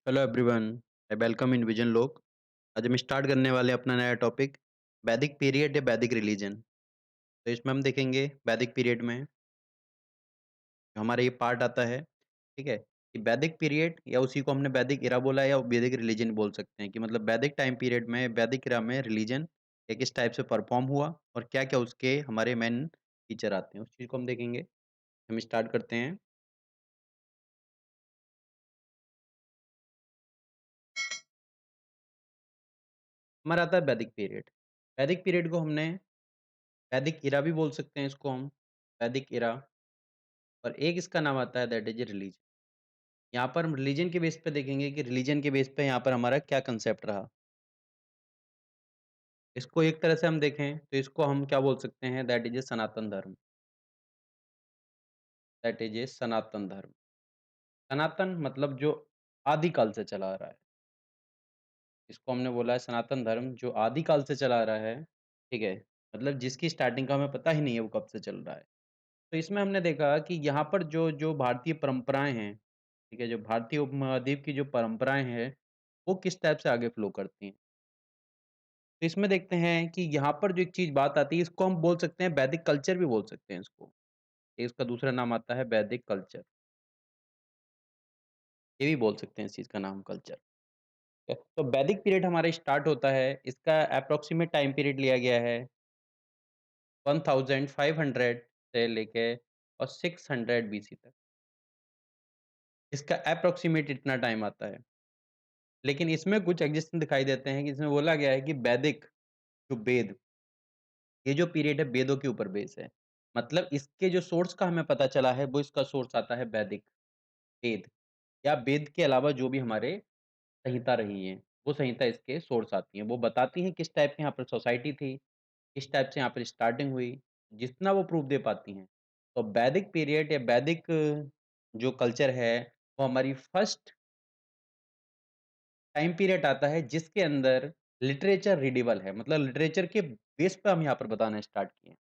Hello everyone, I welcome in vision लोक। आज हम स्टार्ट करने वाले हैं अपना नया टॉपिक, वैदिक पीरियड या वैदिक रिलीजन। तो इसमें हम देखेंगे वैदिक पीरियड में जो हमारा ये पार्ट आता है, ठीक है, कि वैदिक पीरियड या उसी को हमने वैदिक इरा बोला या वैदिक रिलीजन बोल सकते हैं कि मतलब वैदिक टाइम पीरियड में वैदिक इरा में रिलीजन या किस टाइप से परफॉर्म हुआ और क्या-क्या उसके हमारे मेन फीचर आते हैं, उस चीज़ को हम देखेंगे। हम स्टार्ट करते हैं। हमारा आता है वैदिक पीरियड। वैदिक पीरियड को हमने वैदिक इरा भी बोल सकते हैं इसको हम, वैदिक इरा। और एक इसका नाम आता है दैट इज़ रिलीजन। यहाँ पर हम रिलीजन के बेस पे देखेंगे कि रिलीजन के बेस पे यहाँ पर हमारा क्या कांसेप्ट रहा। इसको एक तरह से हम देखें तो इसको हम क्या बोल सकते हैं दैट इज़ ए सनातन धर्म, दैट इज़ ए सनातन धर्म। सनातन मतलब जो आदिकाल से चला आ रहा है। इसको हमने बोला है सनातन धर्म जो आदिकाल से चला आ रहा है, ठीक है? मतलब जिसकी स्टार्टिंग का हमें पता ही नहीं है वो कब से चल रहा है। तो इसमें हमने देखा कि यहाँ पर जो भारतीय परंपराएँ हैं, ठीक है? जो भारतीय उपमहाद्वीप की जो परंपराएँ हैं, वो किस टाइप से आगे फ्लो करती हैं। तो इसमें देखते हैं कि यहाँ पर जो एक चीज़ बात आती है, इसको हम बोल सकते हैं वैदिक कल्चर भी बोल सकते हैं इसको। इसका दूसरा नाम आता है वैदिक कल्चर, ये भी बोल सकते हैं इस चीज़ का नाम कल्चर। तो वैदिक पीरियड हमारा स्टार्ट होता है, इसका एप्रोक्सिमेट टाइम पीरियड लिया गया है 1500 से लेके और 600 बीसी तक। इसका एप्रोक्सिमेट इतना टाइम आता है। लेकिन इसमें कुछ एग्जिस्टेंस दिखाई देते हैं कि इसमें बोला गया है कि वैदिक जो वेद, ये जो पीरियड है वेदों के ऊपर बेस है। मतलब इसके जो सोर्स का हमें पता चला है वो इसका सोर्स आता है वैदिक, वेद या वेद के अलावा जो भी हमारे संहिता रही हैं, वो संहिता इसके सोर्स आती हैं। वो बताती हैं किस टाइप की यहाँ पर सोसाइटी थी, किस टाइप से यहाँ पर स्टार्टिंग हुई, जितना वो प्रूफ दे पाती हैं। तो वैदिक पीरियड या वैदिक जो कल्चर है, वो हमारी फर्स्ट टाइम पीरियड आता है जिसके अंदर लिटरेचर रीडेबल है। मतलब लिटरेचर के बेस पे हम यहाँ पर बताना स्टार्ट किए हैं।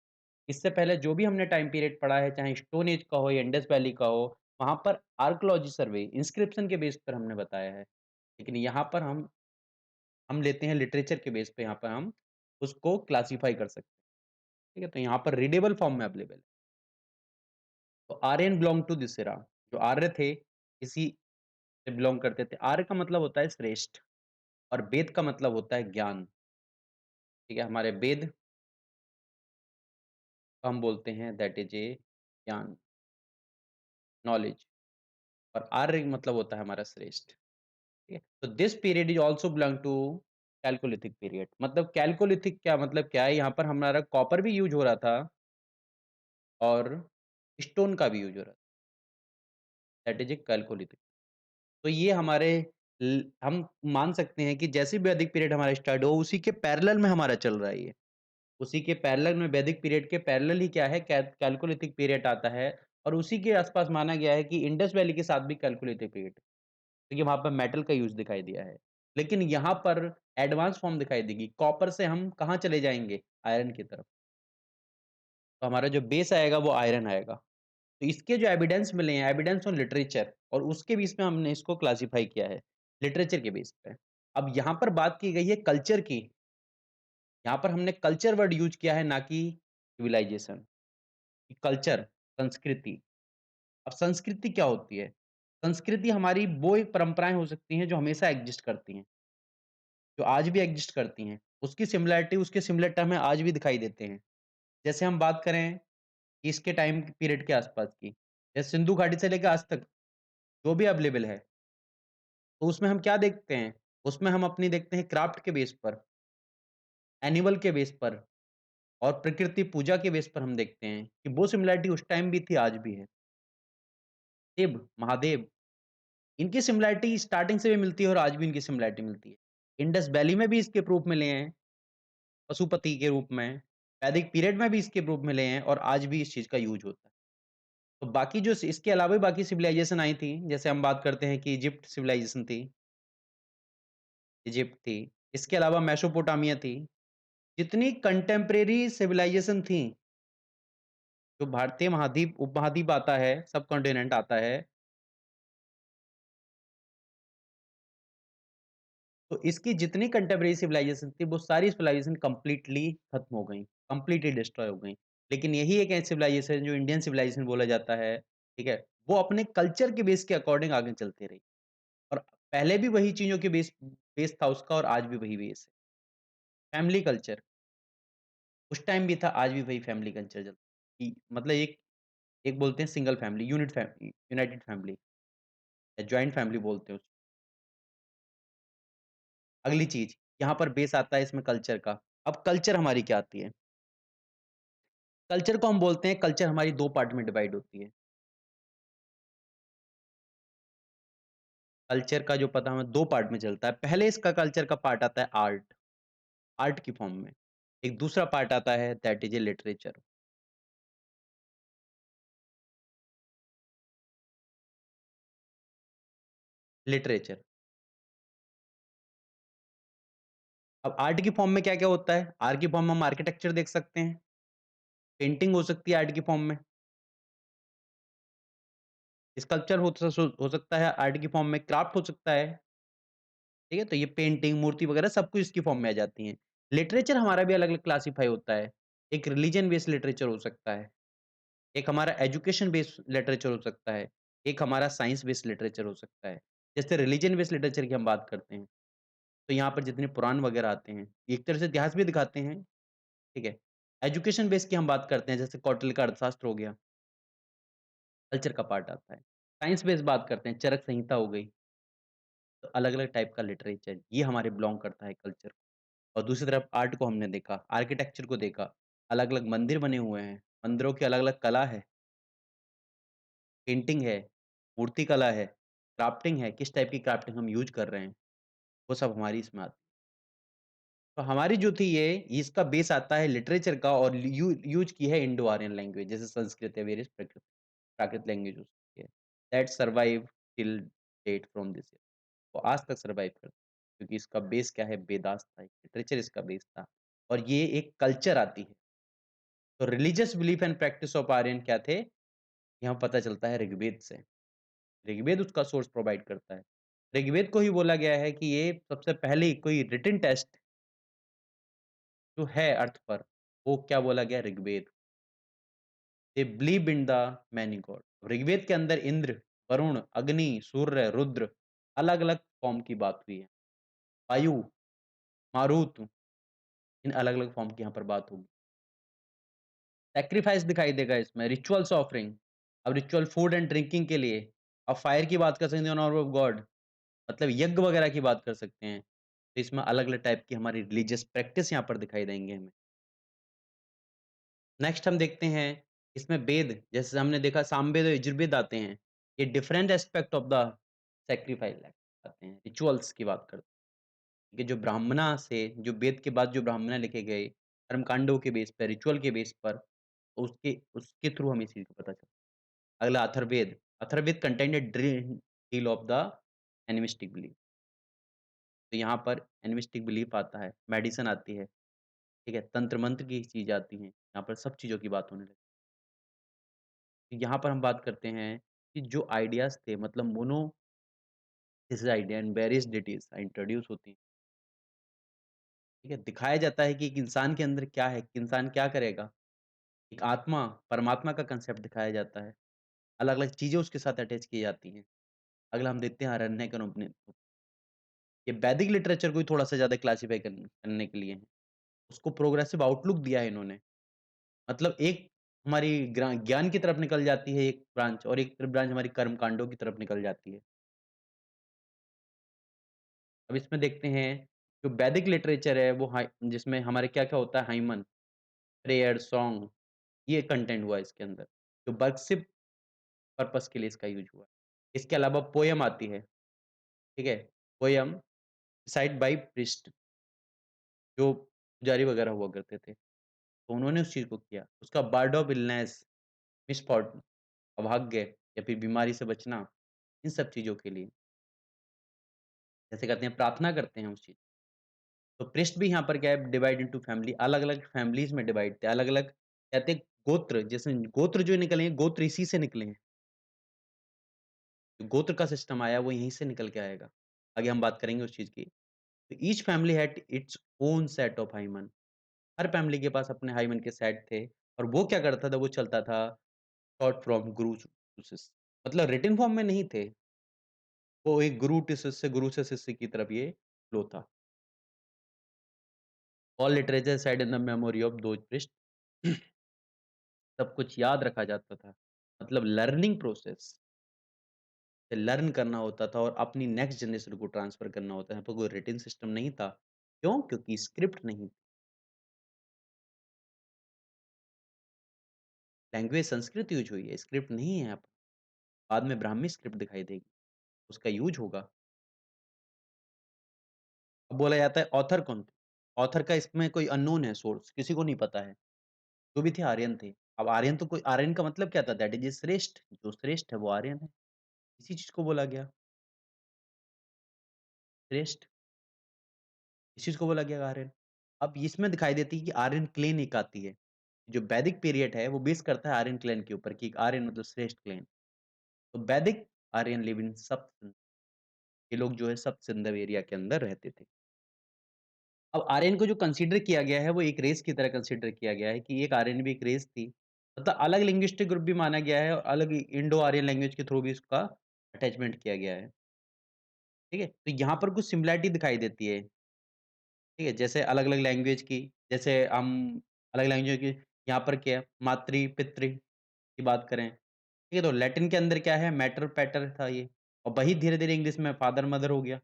इससे पहले जो भी हमने टाइम पीरियड पढ़ा है, चाहे स्टोन एज का हो या इंडस वैली का हो, वहाँ पर आर्कियोलॉजी सर्वे, इंस्क्रिप्शन के बेस पर हमने बताया है। लेकिन यहाँ पर हम लेते हैं लिटरेचर के बेस पे यहाँ पर हम उसको क्लासिफाई कर सकते हैं, ठीक है? तो यहाँ पर रीडेबल फॉर्म में अवेलेबल है। तो Aryan belong to this era, जो आर्य थे, इसी से बिलॉन्ग करते थे। आर्य का मतलब होता है श्रेष्ठ और वेद का मतलब होता है ज्ञान, ठीक है? हमारे वेद को हम बोलते हैं दैट इज़ ए ज्ञान, नॉलेज और आर्य मतलब होता है हमारा श्रेष्ठ। ठीक है? तो this period is also belong to chalcolithic period. मतलब कैल्कोलिथिक क्या मतलब क्या है? यहाँ पर हमारा कॉपर भी यूज़ हो रहा था और स्टोन का भी यूज़ हो रहा था। That is a chalcolithic. तो ये हमारे हम मान सकते हैं कि जैसे भी वैदिक पीरियड हमारा स्टार्ट हो, उसी के पैरेलल में हमारा चल रहा है ये। उसी के पैरेलल में वैदिक पीरियड के पैरेलल ही क्या है कैल्कोलिथिक पीरियड आता है और उसी के आसपास माना गया है कि इंडस वैली के साथ भी कैल्कोलिथिक पीरियड, क्योंकि वहाँ पर मेटल का यूज़ दिखाई दिया है। लेकिन यहाँ पर एडवांस फॉर्म दिखाई देगी, कॉपर से हम कहाँ चले जाएँगे? आयरन की तरफ। तो हमारा जो बेस आएगा वो आयरन आएगा। तो इसके जो एविडेंस मिले हैं, एविडेंस ऑन लिटरेचर और उसके बेस पे हमने इसको क्लासिफाई किया है, लिटरेचर के बेस पे। अब यहाँ पर बात की गई है कल्चर की, यहाँ पर हमने कल्चर वर्ड यूज़ किया है ना कि सिविलाइजेशन। कल्चर, संस्कृति। अब संस्कृति क्या होती है? संस्कृति हमारी वो एक परंपराएँ हो सकती हैं जो हमेशा एक्जिस्ट करती हैं, जो आज भी एक्जिस्ट करती हैं। उसकी सिमिलैरिटी उसके सिमिलर टर्म में आज भी दिखाई देते हैं। जैसे हम बात करें इसके टाइम पीरियड के आसपास की, जैसे सिंधु घाटी से लेके आज तक जो भी अवेलेबल है, तो उसमें हम क्या देखते हैं? उसमें हम अपनी देखते हैं क्राफ्ट के बेस पर, एनिमल के बेस पर और प्रकृति पूजा के बेस पर हम देखते हैं कि वो सिमिलैरिटी उस टाइम भी थी, आज भी है। शिव, महादेव इनकी सिमिलैरिटी स्टार्टिंग से भी मिलती है और आज भी इनकी सिमिलैरिटी मिलती है। इंडस वैली में भी इसके प्रूफ मिले हैं, पशुपति के रूप में, वैदिक पीरियड में भी इसके प्रूफ मिले हैं और आज भी इस चीज़ का यूज़ होता है। तो बाकी जो इसके अलावा भी बाकी सिविलाइज़ेशन आई थी, जैसे हम बात करते हैं कि इजिप्ट सिविलाइज़ेशन थी, इजिप्ट थी, इसके अलावा मेसोपोटामिया थी। जितनी कंटेम्परेरी सिविलाइज़ेशन थी, जो भारतीय महाद्वीप उपमहाद्वीप आता है, सबकॉन्टिनेंट आता है, तो इसकी जितनी कंटेम्परेरी सिविलाइज़ेशन थी, वो सारी सिविलाइज़ेशन कंप्लीटली खत्म हो गईं, कंप्लीटली डिस्ट्रॉय हो गईं। लेकिन यही एक ऐसी सिविलाइज़ेशन जो इंडियन सिविलाइज़ेशन बोला जाता है, ठीक है? वो अपने कल्चर के बेस के अकॉर्डिंग आगे चलती रही और पहले भी वही चीज़ों के बेस बेस था उसका और आज भी वही बेस है। फैमिली कल्चर, उस टाइम भी था, आज भी वही फैमिली कल्चर कि मतलब एक एक बोलते हैं सिंगल फैमिली, यूनाइटेड फैमिली या जॉइंट फैमिली बोलते हैं उसको। अगली चीज़, यहाँ पर बेस आता है इसमें कल्चर का। अब कल्चर हमारी क्या आती है? कल्चर को हम बोलते हैं कल्चर हमारी 2 पार्ट में डिवाइड होती है। कल्चर का जो पता हमें 2 पार्ट में चलता है। पहले इसका कल्चर का पार्ट आता है आर्ट, आर्ट की फॉर्म में। एक दूसरा पार्ट आता है that is A literature, literature. अब आर्ट की फॉर्म में क्या-क्या होता है? आर्ट की फॉर्म में हम आर्किटेक्चर देख सकते हैं, पेंटिंग हो सकती है आर्ट की फॉर्म में, स्कल्पचर हो सकता है आर्ट की फॉर्म में, क्राफ्ट हो सकता है, ठीक है? तो ये पेंटिंग, मूर्ति वगैरह सब कुछ इसकी फॉर्म में आ जाती हैं। लिटरेचर हमारा भी अलग-अलग क्लासिफाई होता है। एक रिलिजन बेस्ड लिटरेचर हो सकता है। एक हमारा एजुकेशन बेस्ड लिटरेचर हो सकता है, एक हमारा साइंस बेस्ड लिटरेचर हो सकता है। जैसे रिलिजन बेस्ड लिटरेचर की हम बात करते हैं, तो यहाँ पर जितने पुराण वगैरह आते हैं, एक तरह से इतिहास भी दिखाते हैं, ठीक है? एजुकेशन बेस्ड की हम बात करते हैं, जैसे कौटिल्य का अर्थशास्त्र हो गया, कल्चर का पार्ट आता है। साइंस बेस्ड बात करते हैं, चरक संहिता हो गई, तो अलग-अलग टाइप का लिटरेचर, ये हमारे बिलॉन्ग करता है कल्चर। और दूसरी तरफ आर्ट को हमने देखा, आर्किटेक्चर को देखा, अलग-अलग मंदिर बने हुए हैं, मंदिरों की अलग-अलग कला है। पेंटिंग है, मूर्ति कला है, क्राफ्टिंग है, किस टाइप की क्राफ्टिंग हम यूज़ कर रहे हैं, वो सब हमारी इसमें आती है। तो हमारी जो थी ये इसका बेस आता है लिटरेचर का और यूज़ की है इंडो आर्यन लैंग्वेज जैसे संस्कृत है, वेरियस प्राकृत लैंग्वेज यूज़ की है। That survive till date from this year. वो आज तक सर्वाइव करती है, क्योंकि इसका बेस क्या है वेदास था, लिटरेचर इसका बेस था और ये एक कल्चर आती है। तो religious belief and practice of Aryan क्या थे, यहाँ पता चलता है ऋग्वेद से। ऋग्वेद उसका सोर्स प्रोवाइड करता है। ऋग्वेद को ही बोला गया है कि ये सबसे पहली कोई रिटन टेक्स्ट जो है अर्थ पर, वो क्या बोला गया Rigveda. They believe in the many god. Rigveda के अंदर इंद्र, वरुण, अग्नि, सूर्य, रुद्र अलग-अलग फॉर्म की बात हुई है। वायु, मारुत इन अलग-अलग फॉर्म की यहाँ पर बात होगी। सैक्रिफाइस दिखाई देगा इसमें, रिचुअल्स ऑफरिंग। अब रिचुअल फूड एंड ड्रिंकिंग के लिए, अब फायर की बात कर सकते हैं, इन ऑनर ऑफ गॉड मतलब यज्ञ वगैरह की बात कर सकते हैं। तो इसमें अलग-अलग टाइप की हमारी रिलीजियस प्रैक्टिस यहाँ पर दिखाई देंगे हमें। नेक्स्ट हम देखते हैं इसमें वेद, जैसे हमने देखा सामवेद और यजुर्वेद आते हैं। ये different aspect of the sacrifice आते हैं, रिचुअल्स की बात करते हैं कि जो ब्राह्मणा से जो वेद के बाद जो ब्राह्मण लिखे गए, कर्मकांडों के बेस पर, रिचुअल के बेस पर, उसके उसके थ्रू हमें इस चीज़ को पता चलता है। अगला Atharvaveda, Atharvaveda contained a deal of the animistic belief. तो यहाँ पर एनिमिस्टिक बिलीफ आता है, मेडिसिन आती है, ठीक है? तंत्र मंत्र की चीज़ आती हैं, यहाँ पर सब चीज़ों की बात होने लगी। तो यहाँ पर हम बात करते हैं कि जो आइडियाज़ थे मतलब monotheism idea and various deities introduce होती हैं, ठीक है? दिखाया जाता है कि एक इंसान के अंदर क्या है, कि इंसान क्या करेगा? एक आत्मा, परमात्मा का कांसेप्ट दिखाया जाता है। अलग-अलग चीज़ें उसके साथ अटैच की जाती हैं। अगला हम देखते हैं आरण्यक और उपनिषद। ये वैदिक लिटरेचर को ही थोड़ा-सा ज़्यादा क्लासिफ़ाई करने के लिए है। उसको प्रोग्रेसिव आउटलुक दिया है इन्होंने। मतलब एक हमारी ज्ञान की तरफ निकल जाती है एक ब्रांच और एक ब्रांच हमारी कर्मकांडों की तरफ निकल जाती है। अब इसमें देखते हैं जो वैदिक लिटरेचर है वो जिसमें हमारे क्या-क्या होता है हाइमन, प्रेयर, सॉन्ग ये कंटेंट हुआ इसके अंदर। जो वर्शिप पर्पज़ के लिए इसका यूज़ हुआ है। इसके अलावा पोएम आती है, ठीक है? पोएम रिसाइट बाय प्रीस्ट जो पुजारी वगैरह हुआ करते थे। तो उन्होंने उस चीज़ को किया। उसका बर्ड ऑफ इलनेस, मिसफॉर्टून अभाग्य या फिर बीमारी से बचना, इन सब चीज़ों के लिए। जैसे कहते हैं प्रार्थना करते हैं उस चीज़। तो प्रीस्ट भी यहाँ पर क्या है डिवाइड इंटू फैमिली अलग-अलग फैमिलीज़ में डिवाइड थे। अलग-अलग कहते हैं गोत्र जैसे गोत्र जो निकले हैं, गोत्र इसी से निकले हैं। जो गोत्र का सिस्टम आया वो यहीं से निकल के आएगा। आगे हम बात करेंगे उस चीज़ की। Each family had its own set of hymn. हर फैमिली के पास अपने हाइमन के सेट थे और वो क्या करता था, वो चलता था शॉर्ट फ्रॉम गुरु टू शिष्य। मतलब रिटन फॉर्म में नहीं थे, वो एक गुरु से शिष्य की तरफ ये फ्लो था। All literature said in the memory of those priest. सब कुछ याद रखा जाता था। मतलब लर्निंग प्रोसेस से लर्न करना होता था और अपनी नेक्स्ट जनरेशन को ट्रांसफर करना होता है। यहाँ पे कोई रिटन सिस्टम नहीं था। क्यों? क्योंकि स्क्रिप्ट नहीं थी। लैंग्वेज संस्कृत यूज़ हुई है, स्क्रिप्ट नहीं है यहाँ पे। बाद में ब्राह्मी स्क्रिप्ट दिखाई देगी, उसका यूज़ होगा। अब बोला जाता है ऑथर कौन थे? ऑथर का इसमें कोई अननोन है सोर्स, किसी को नहीं पता है। जो भी थे आर्यन थे। अब आर्यन तो कोई आर्यन का मतलब क्या था? दैट इज़ श्रेष्ठ, जो श्रेष्ठ है वो आर्यन है। इसी चीज़ को बोला गया, श्रेष्ठ, इस चीज़ को बोला गया आर्यन। अब इसमें दिखाई देती है कि आर्यन क्लेन एक आती है। जो वैदिक पीरियड है वो बेस करता है आर्यन क्लैन के ऊपर कि आर्यन मतलब श्रेष्ठ क्लैन। तो वैदिक आर्यन लिव इन सप्त, ये लोग जो है सप्त सिंधु एरिया के अंदर रहते थे। अब आर्यन को जो कंसीडर किया गया है वो एक रेस की तरह कंसीडर किया गया है कि एक आर्यन भी एक रेस थी। मतलब अलग लिंग्विस्टिक ग्रुप भी माना गया है और अलग इंडो आर्यन लैंग्वेज के थ्रू भी इसका अटैचमेंट किया गया है। ठीक है? तो यहाँ पर कुछ सिमिलैरिटी दिखाई देती है। ठीक है? जैसे अलग-अलग लैंग्वेज की, जैसे हम अलग लैंग्वेज की यहाँ पर क्या है मातृ, पितृ की बात करें। ठीक है? तो लैटिन के अंदर क्या है मैटर, पैटर था ये और वही धीरे-धीरे इंग्लिश में फादर, मदर हो गया।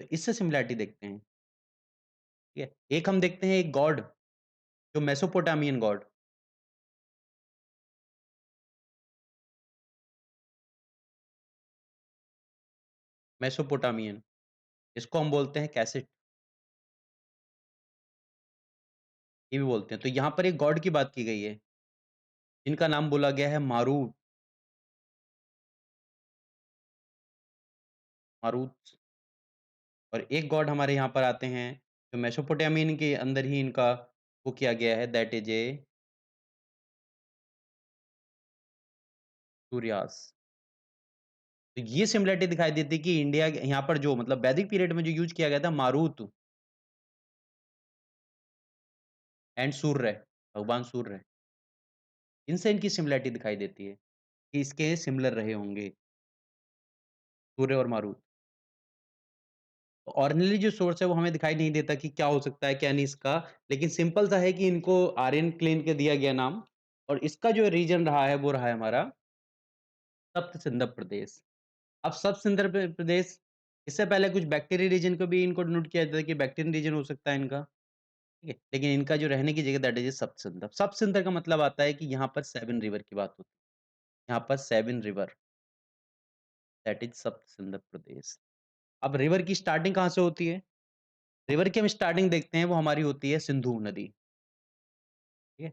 तो इससे सिमिलैरिटी देखते हैं। ठीक है? एक हम देखते हैं एक गॉड जो मेसोपोटामियन गॉड, मेसोपोटामियन, इसको हम बोलते हैं कैसेट, ये भी बोलते हैं। तो यहाँ पर एक गॉड की बात की गई है, जिनका नाम बोला गया है मारूत, मारूत। और एक गॉड हमारे यहाँ पर आते हैं, जो मेसोपोटामियन के अंदर ही इनका वो किया गया है दैट इज़ ए सूर्यास। तो ये सिमिलैरिटी दिखाई देती है कि इंडिया के यहाँ पर जो मतलब वैदिक पीरियड में जो यूज़ किया गया था मारुत एंड सूर्य, भगवान सूर्य, इनसे इनकी सिमिलैरिटी दिखाई देती है कि इसके सिमिलर रहे होंगे सूर्य और मारुत। ऑरिजिनली जो सोर्स है वो हमें दिखाई नहीं देता कि क्या हो सकता है, क्या नहीं इसका, लेकिन सिंपल सा है कि इनको आर्यन क्लेन के दिया गया नाम और इसका जो रीजन रहा है वो रहा है हमारा सप्त सिंधु प्रदेश। अब सप्त सिंधु प्रदेश, इससे पहले कुछ बैक्टीरियल रीजन को भी इनको डिनोट किया जाता है कि बैक्टीरियन रीजन हो सकता है इनका, ठीक है? लेकिन इनका जो रहने की जगह दैट इज़ सप्त सिंधु। सप्त सिंधु का मतलब आता है कि यहाँ पर 7 रिवर की बात होती है। यहाँ पर 7 रिवर दैट इज़ सप्त सिंधु प्रदेश। अब रिवर की स्टार्टिंग कहाँ से होती है? रिवर की हम स्टार्टिंग देखते हैं वो हमारी होती है सिंधु नदी, ठीक है?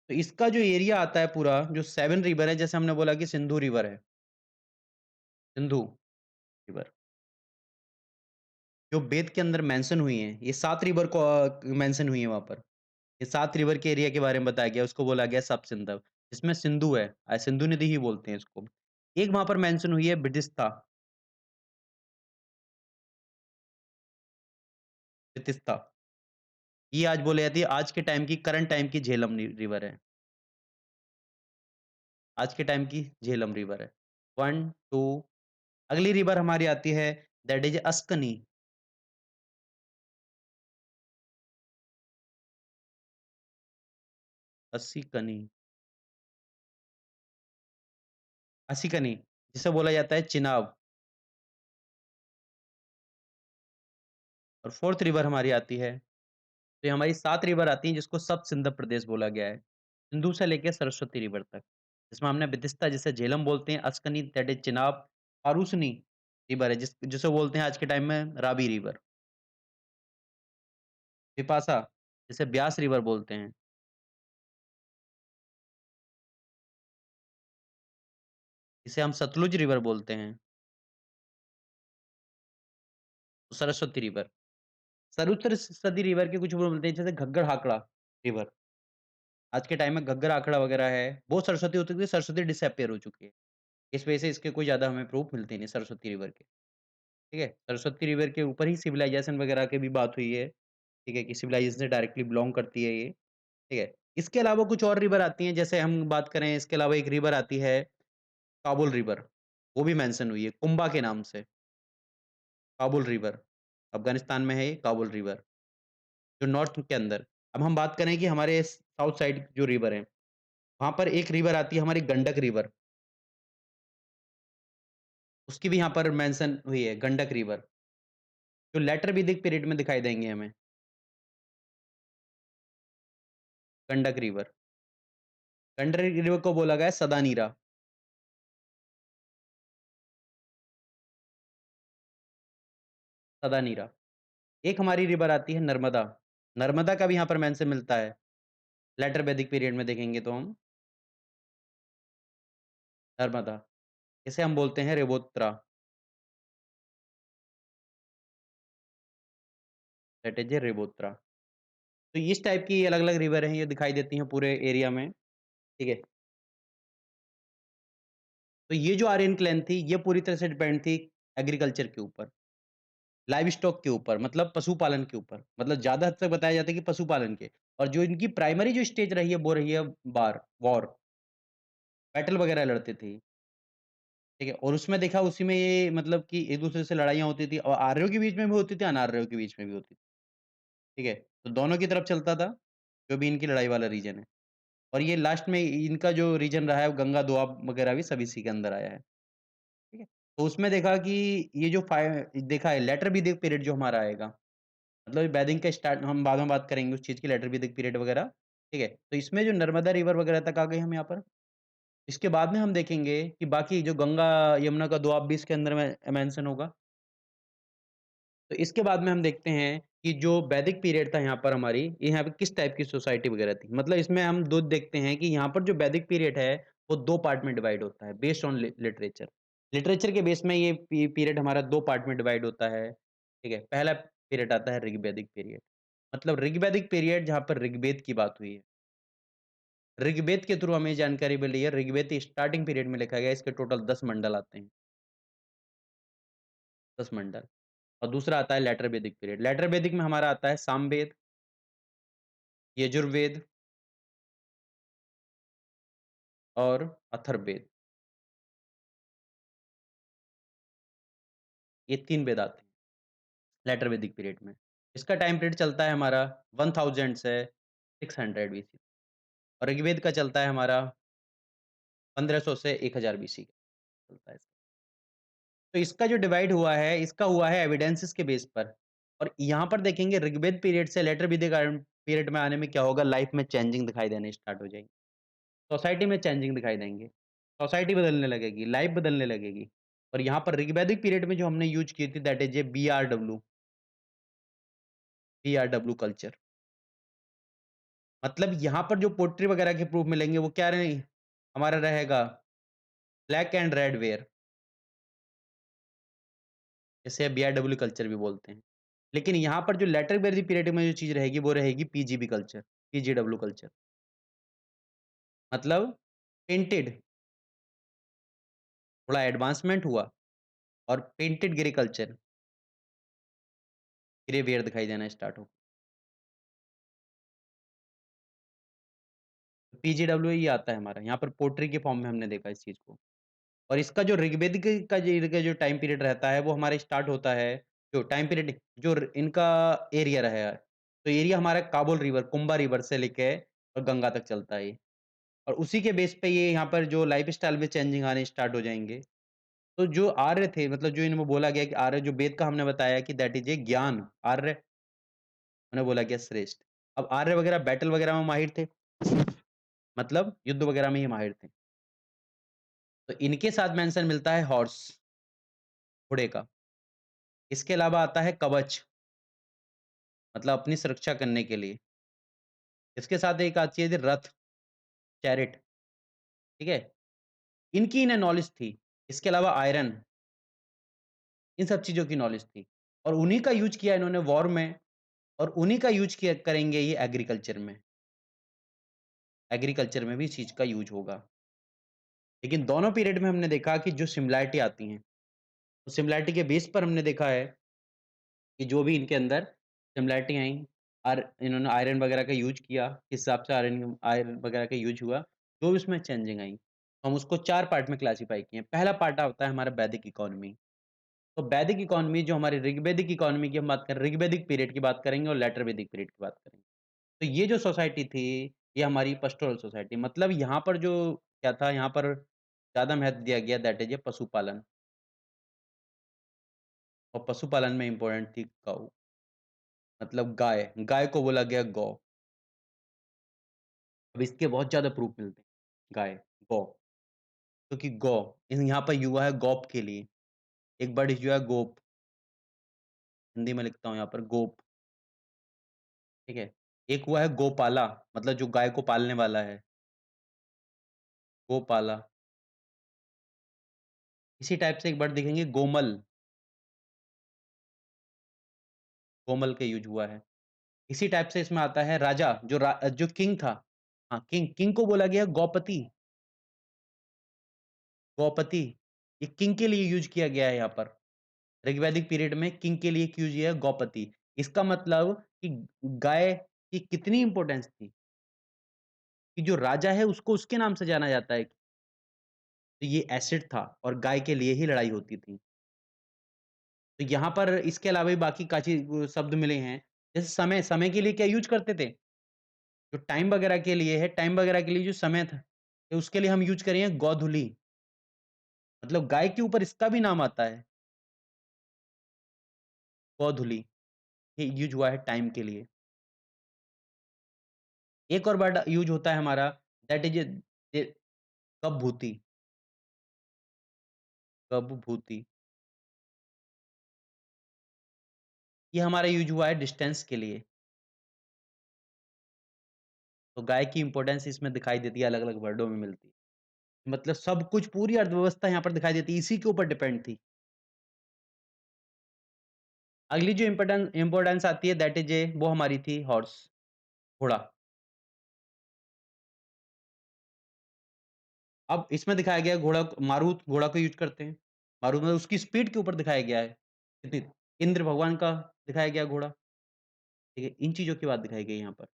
तो इसका जो एरिया आता है पूरा जो 7 रिवर है जैसे हमने बोला कि सिंधु रिवर है, सिंधु रिवर जो वेद के अंदर मेंशन हुई हैं, ये 7 रिवर को मेंशन हुई है वहाँ पर। ये 7 रिवर के एरिया के बारे में बताया गया, उसको बोला गया सप्तसिंधु, जिसमें सिंधु है, सिंधु नदी ही बोलते हैं इसको। एक वहाँ पर मेंशन हुई है बिटिस्ता, बितिस्ता, ये आज बोली जाती है आज के टाइम की करंट टाइम की झेलम रिवर है, आज के टाइम की झेलम रिवर है। 1, 2 अगली रिवर हमारी आती है दैट इज़ अस्कनी, अस्सीकनी, अस्सीकनी, जिसे बोला जाता है चिनाब और 4th रिवर हमारी आती है तो ये हमारी 7 रिवर आती हैं जिसको सप्त सिंधु प्रदेश बोला गया है। सिंधु से लेके सरस्वती रिवर तक। जिसमें हमने बितिस्ता जिसे झेलम बोलते हैं, अस्कनी दैट इज़ चिनाब, फारुसनी रिवर है जिसे बोलते हैं आज के टाइम में रावी रिवर। बिपाशा जिसे ब्यास रिवर बोलते हैं, इसे हम सतलुज रिवर बोलते हैं, सरस्वती रिवर। सरस्वती रिवर के कुछ वो बोलते हैं जैसे घग्गर-हाकड़ा रिवर। आज के टाइम में घग्गर-हाकड़ा वगैरह है, वो सरस्वती होती थी, सरस्वती डिसअपियर हो चुकी है। इस वजह से इसके कोई ज़्यादा हमें प्रूफ मिलते नहीं सरस्वती रिवर के। ठीक है? सरस्वती रिवर के ऊपर ही सिविलाइज़ेशन वगैरह की भी बात हुई है, ठीक है? कि सिविलाइज़ेशन से डायरेक्टली बिलॉन्ग करती है ये, ठीक है? इसके अलावा कुछ और रिवर आती हैं, जैसे हम बात करें इसके अलावा एक रिवर आती है काबुल रिवर, वो भी मेंशन हुई है कुंभा के नाम से, काबुल रिवर, अफ़गानिस्तान में है ये काबुल रिवर, जो नॉर्थ के अंदर। अब हम बात करें कि हमारे साउथ साइड जो रिवर हैं, वहाँ पर एक रिवर आती है हमारी गंडक रिवर, उसकी भी यहाँ पर मेंशन हुई है गंडक रिवर, जो लेटर वैदिक पीरियड में दिखाई देंगे हमें, गंडक रिवर। गंडक रिवर को बोला गया है सदा नीरा, सदा नीरा। एक हमारी रिवर आती है नर्मदा, नर्मदा का भी यहाँ पर मेंशन मिलता है, लेटर वैदिक पीरियड में देखेंगे तो हम नर्मदा, इसे हम बोलते हैं रेवोत्रा, दैट इज़ ए रेवोत्रा। तो इस टाइप की अलग-अलग रिवर हैं, ये दिखाई देती हैं पूरे एरिया में, ठीक है? तो ये जो आर्यन क्लैन थी, ये पूरी तरह से डिपेंड थी एग्रीकल्चर के ऊपर, लाइवस्टॉक के ऊपर मतलब पशुपालन के ऊपर, मतलब ज़्यादा हद तक बताया जाता है कि पशुपालन के और जो इनकी प्राइमरी जो स्टेज रही है, वो रही है वॉर, बैटल वगैरह लड़ते थे, ठीक है? और उसमें देखा उसी में ये मतलब कि एक-दूसरे से लड़ाइयाँ होती थी और आर्यों के बीच में भी होती थी, अनार्यों के बीच में भी होती थी, ठीक है? तो दोनों की तरफ चलता था, जो भी इनकी लड़ाई वाला रीजन है और ये लास्ट में इनका जो रीजन रहा है, वो गंगा दोआब वगैरह भी सब इसी के अंदर आया है, ठीक है? तो उसमें देखा कि ये जो देखा है लेटर वैदिक पीरियड जो हमारा आएगा, मतलब वैदिक का स्टार्ट हम बाद में बात करेंगे उस चीज़ की लेटर वैदिक पीरियड वगैरह, ठीक है? तो इसमें जो नर्मदा रिवर वगैरह तक आ गए हम यहाँ पर। इसके बाद में हम देखेंगे कि बाकी जो गंगा, यमुना का दोआब भी इसके अंदर में मेंशन होगा। तो इसके बाद में हम देखते हैं कि जो वैदिक पीरियड था यहाँ पर हमारी, यहाँ पे किस टाइप की सोसाइटी वगैरह थी। मतलब इसमें हम 2 देखते हैं कि यहाँ पर जो वैदिक पीरियड है, वो 2 पार्ट में डिवाइड होता है बेस्ड ऑन लिटरेचर। लिटरेचर के बेस में ये पीरियड हमारा 2 पार्ट में डिवाइड होता है, ठीक है? पहला पीरियड आता है ऋग्वैदिक पीरियड। मतलब ऋग्वैदिक पीरियड जहाँ पर ऋग्वेद की बात हुई है। ऋग्वेद के थ्रू हमें जानकारी मिली है, ऋग्वेद स्टार्टिंग पीरियड में लिखा गया है, इसके टोटल 10 मंडल आते हैं, 10 मंडल। और दूसरा आता है लेटर वैदिक पीरियड। लेटर वैदिक में हमारा आता है सामवेद, यजुर्वेद और अथर्ववेद, ये 3 वेद आते हैं लेटर वैदिक पीरियड में। इसका टाइम पीरियड चलता है हमारा 1000 से 600 बीसी और ऋग्वेद का चलता है हमारा 1500 से 1000 बीसी चलता है। तो इसका जो डिवाइड हुआ है, इसका हुआ है एविडेंसेस के बेस पर और यहाँ पर देखेंगे ऋग्वेद पीरियड से लेटर वैदिक पीरियड में आने में क्या होगा, लाइफ में चेंजिंग दिखाई देने स्टार्ट हो जाएगी। सोसाइटी में चेंजिंग दिखाई देंगे। सोसाइटी बदलने लगेगी, लाइफ बदलने लगेगी और यहाँ पर ऋग्वैदिक पीरियड में जो हमने यूज़ की थी दैट इज़ ए बीआरडब्ल्यू, बीआरडब्ल्यू कल्चर। मतलब यहाँ पर जो पोएट्री वगैरह के प्रूफ मिलेंगे वो क्या रहे हमारा रहेगा ब्लैक एंड रेड वेयर, जिसे बीआरडब्ल्यू कल्चर भी बोलते हैं। लेकिन यहाँ पर जो लेटर वैदिक पीरियड में जो चीज़ रहेगी वो रहेगी पीजीबी कल्चर, पीजीडब्ल्यू कल्चर। मतलब पेंटेड थोड़ा एडवांसमेंट हुआ और painted grey culture, grey ware दिखाई देना स्टार्ट हो पीजीडब्ल्यू ही आता है हमारा, यहाँ पर पोट्री के फॉर्म में हमने देखा इस चीज़ को। और इसका जो ऋग्वेदिक का जो टाइम पीरियड रहता है, वो हमारा स्टार्ट होता है जो टाइम पीरियड जो इनका एरिया रहा है, तो एरिया हमारा काबुल रिवर, कुंभा रिवर से लेके और गंगा तक चलता है ये। और उसी के बेस पे ये यहाँ पर जो लाइफ़स्टाइल में चेंजिंग आने स्टार्ट हो जाएँगे। तो जो आर्य थे मतलब जो इनमें बोला गया कि आर्य जो वेद का हमने बताया कि दैट इज़ ए ज्ञान, आर्य उन्हें बोला गया श्रेष्ठ। अब आर्य वगैरह बैटल वगैरह में माहिर थे, मतलब युद्ध वगैरह में ही माहिर थे। तो इनके साथ मेंशन मिलता है हॉर्स, घोड़े का। इसके अलावा आता है कवच, मतलब अपनी सुरक्षा करने के लिए। इसके साथ एक आती है रथ, चैरिट, ठीक है? इनकी इन्हें नॉलेज थी। इसके अलावा आयरन, इन सब चीज़ों की नॉलेज थी और उन्हीं का यूज़ किया इन्होंने वॉर में और उन्हीं का यूज़ किया करेंगे ये एग्रीकल्चर में। एग्रीकल्चर में भी इस चीज़ का यूज़ होगा। लेकिन दोनों पीरियड में हमने देखा कि जो सिमिलैरिटी आती हैं, तो सिमिलैरिटी के बेस पर हमने देखा है कि जो भी इनके अंदर सिमिलैरिटी आई इन्होंने आयरन वगैरह का यूज़ किया, किस हिसाब से आयरन आयरन वगैरह का यूज़ हुआ, जो भी उसमें चेंजिंग आई, हम उसको 4 पार्ट में क्लासिफाई किए हैं। पहला पार्ट होता है हमारा वैदिक इकोनॉमी। तो वैदिक इकोनॉमी जो हमारी ऋग्वैदिक इकोनॉमी की हम बात करें, ऋग्वैदिक पीरियड की बात करेंगे और लेटर वैदिक पीरियड की बात करेंगे। तो ये जो सोसाइटी थी, ये हमारी पास्टोरल सोसाइटी मतलब यहाँ पर जो क्या था, यहाँ पर ज़्यादा महत्व दिया गया दैट इज़ ये पशुपालन और पशुपालन में इम्पोर्टेंट थी गौ मतलब गाय, गाय को बोला गया गौ। अब इसके बहुत ज़्यादा प्रूफ मिलते हैं, गाय, गौ क्योंकि गौ यहाँ पर युवा है गौप के लिए, एक वर्ड जो है गोप, हिंदी में लिखता हूँ यहाँ पर गोप, ठीक है? एक हुआ है गोपाला मतलब जो गाय को पालने वाला है, गोपाला। इसी टाइप से एक वर्ड देखेंगे गोमल, कोमल के यूज़ हुआ है। इसी टाइप से इसमें आता है राजा जो किंग था हाँ, किंग किंग को बोला गया गौपति, गौपति। ये किंग के लिए यूज़ किया गया है यहाँ पर। ऋग्वैदिक पीरियड में किंग के लिए यूज़ किया है गौपति। इसका मतलब कि गाय की कितनी इम्पोर्टेंस थी, कि जो राजा है उसको उसके नाम से जाना जाता है। तो ये एसेट था और गाय के लिए ही लड़ाई होती थी। तो यहाँ पर इसके अलावा भी बाकी काफ़ी शब्द मिले हैं। जैसे समय, समय के लिए क्या यूज़ करते थे? जो टाइम वगैरह के लिए है, टाइम वगैरह के लिए जो समय था, तो उसके लिए हम यूज़ करेंगे गोधूलि, मतलब गाय के ऊपर इसका भी नाम आता है, गोधूलि, ये यूज़ हुआ है टाइम के लिए। एक और वर्ड यूज़ होता है हमारा दैट इज़ ए कपभूति, कपभूति, ये हमारा यूज़ हुआ है डिस्टेंस के लिए। तो गाय की इम्पोर्टेंस इसमें दिखाई देती है, अलग-अलग वर्डों में मिलती है। मतलब सब कुछ पूरी अर्थव्यवस्था यहाँ पर दिखाई देती है, इसी के ऊपर डिपेंड थी। अगली जो इम्पोर्टेंस आती है दैट इज़ वो हमारी थी हॉर्स, घोड़ा। अब इसमें दिखाया गया है मारुत घोड़ा को यूज़ करते हैं। मारुत मतलब उसकी स्पीड के ऊपर दिखाया गया है। कितनी इंद्र भगवान का दिखाया गया घोड़ा, ठीक है? इन चीज़ों की बात दिखाई गई है यहाँ पर।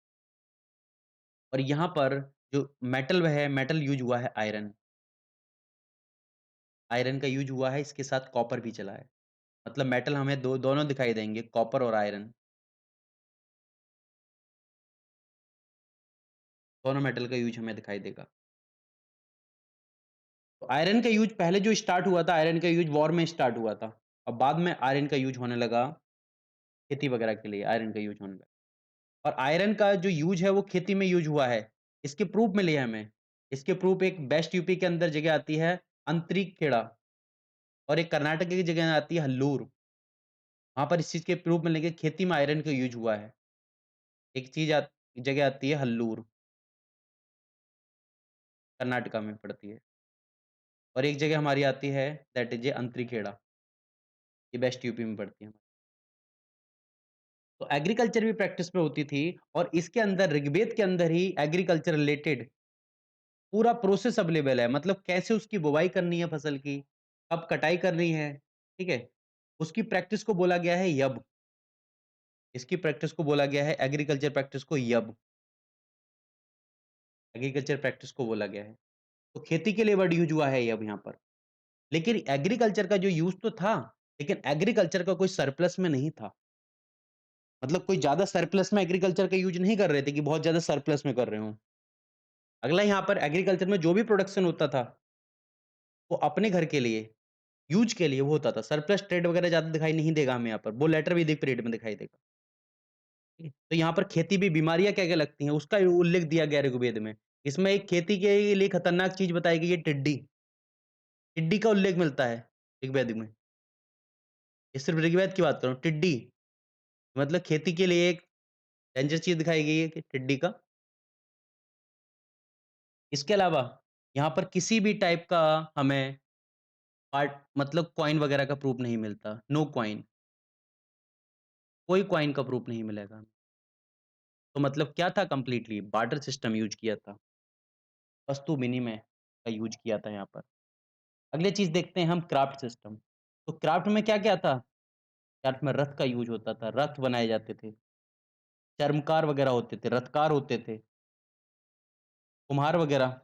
और यहाँ पर जो मेटल है, मेटल यूज़ हुआ है आयरन। आयरन का यूज़ हुआ है, इसके साथ कॉपर भी चला है। मतलब मेटल हमें दोनों दिखाई देंगे, कॉपर और आयरन। दोनों मेटल का यूज़ हमें दिखाई देगा। तो आयरन का यूज़ पहले जो स्टार्ट हुआ था, आयरन का यूज़ वॉर में स्टार्ट हुआ था। और बाद में आयरन का यूज़ होने लगा खेती वगैरह के लिए आयरन का यूज़ होने लगा। और आयरन का जो यूज़ है वो खेती में यूज़ हुआ है। इसके प्रूफ मिले हैं हमें। इसके प्रूफ एक वेस्ट यूपी के अंदर जगह आती है अंतरीखेड़ा और एक कर्नाटक की जगह आती है हल्लूर। वहाँ पर इस चीज़ के प्रूफ मिलेंगे खेती में आयरन का यूज़ हुआ है। एक जगह आती है हल्लूर, कर्नाटका में पड़ती है। और एक जगह हमारी आती है दैट इज़ अंतरीखेड़ा, ये वेस्ट यूपी में पड़ती है। तो एग्रीकल्चर भी प्रैक्टिस में होती थी और इसके अंदर ऋग्वेद के अंदर ही एग्रीकल्चर रिलेटेड पूरा प्रोसेस अवेलेबल है मतलब कैसे उसकी बुवाई करनी है फसल की, कब कटाई करनी है, ठीक है? उसकी प्रैक्टिस को बोला गया है यब, इसकी प्रैक्टिस को बोला गया है एग्रीकल्चर प्रैक्टिस को यब, एग्रीकल्चर प्रैक्टिस को बोला गया है। तो खेती के लिए वर्ड यूज़ हुआ है यब यहाँ पर। लेकिन एग्रीकल्चर का जो यूज़ तो था, लेकिन एग्रीकल्चर का कोई सरप्लस में नहीं था। मतलब कोई ज़्यादा सरप्लस में एग्रीकल्चर का यूज़ नहीं कर रहे थे कि बहुत ज़्यादा सरप्लस में कर रहे हों। अगला यहाँ पर एग्रीकल्चर में जो भी प्रोडक्शन होता था, वो अपने घर के लिए यूज़ के लिए वो होता था। सरप्लस ट्रेड वगैरह ज़्यादा दिखाई नहीं देगा हमें यहाँ पर, वो लेटर वैदिक पीरियड में दिखाई देगा। ठीक है? तो यहाँ पर खेती भी बीमारियाँ क्या-क्या लगती हैं, उसका उल्लेख दिया गया है ऋग्वेद में। इसमें एक खेती के लिए खतरनाक चीज़ बताई गई है टिड्डी। टिड्डी का उल्लेख मिलता है ऋग्वेद में। ये सिर्फ ऋग्वेद की बात कर रहा हूँ, टिड्डी मतलब खेती के लिए एक डेंजर चीज़ दिखाई गई है कि टिड्डी का। इसके अलावा यहाँ पर किसी भी टाइप का हमें पार्ट मतलब कॉइन वगैरह का प्रूफ नहीं मिलता, नो कॉइन, कोई कॉइन का प्रूफ नहीं मिलेगा। तो मतलब क्या था कंप्लीटली बार्टर सिस्टम यूज़ किया था। वस्तु विनिमय का यूज़ किया था यहाँ पर। अगली चीज़ देखते हैं हम क्राफ्ट सिस्टम। तो क्राफ्ट में क्या-क्या था? क्राफ्ट में रथ का यूज़ होता था, रथ बनाए जाते थे, चर्मकार वगैरह होते थे, रथकार होते थे, कुम्हार वगैरह,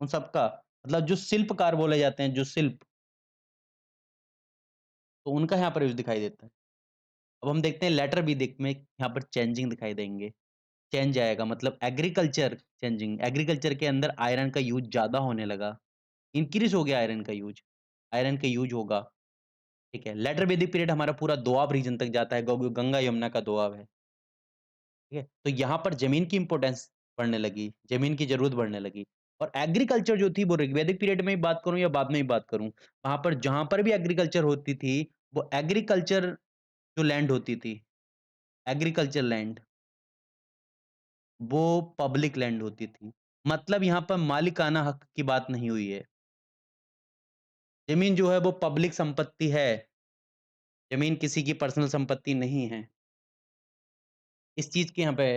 उन सबका मतलब जो शिल्पकार बोले जाते हैं, जो शिल्प, तो उनका यहाँ पर यूज़ दिखाई देता है। अब हम देखते हैं लेटर बी दिख में यहाँ पर चेंजिंग दिखाई देंगे। चेंज आएगा मतलब एग्रीकल्चर चेंजिंग, एग्रीकल्चर के अंदर आयरन का यूज़ ज़्यादा होने लगा। इंक्रीज़ हो गया आयरन का यूज़। आयरन का यूज़ होगा, ठीक है। लेटर वैदिक पीरियड हमारा पूरा दोआब रीजन तक जाता है, गंगा यमुना का दोआब है, ठीक है। तो यहाँ पर ज़मीन की इम्पोर्टेंस बढ़ने लगी, ज़मीन की ज़रूरत बढ़ने लगी और एग्रीकल्चर जो थी वो ऋग्वैदिक पीरियड में ही बात करूँ या बाद में ही बात करूँ, वहाँ पर जहाँ पर भी एग्रीकल्चर होती थी, वो एग्रीकल्चर जो लैंड होती थी, एग्रीकल्चर लैंड, वो पब्लिक लैंड होती थी। मतलब यहाँ पर मालिकाना हक की बात नहीं हुई है। ज़मीन जो है वो पब्लिक संपत्ति है, ज़मीन किसी की पर्सनल संपत्ति नहीं है। इस चीज़ के यहाँ पे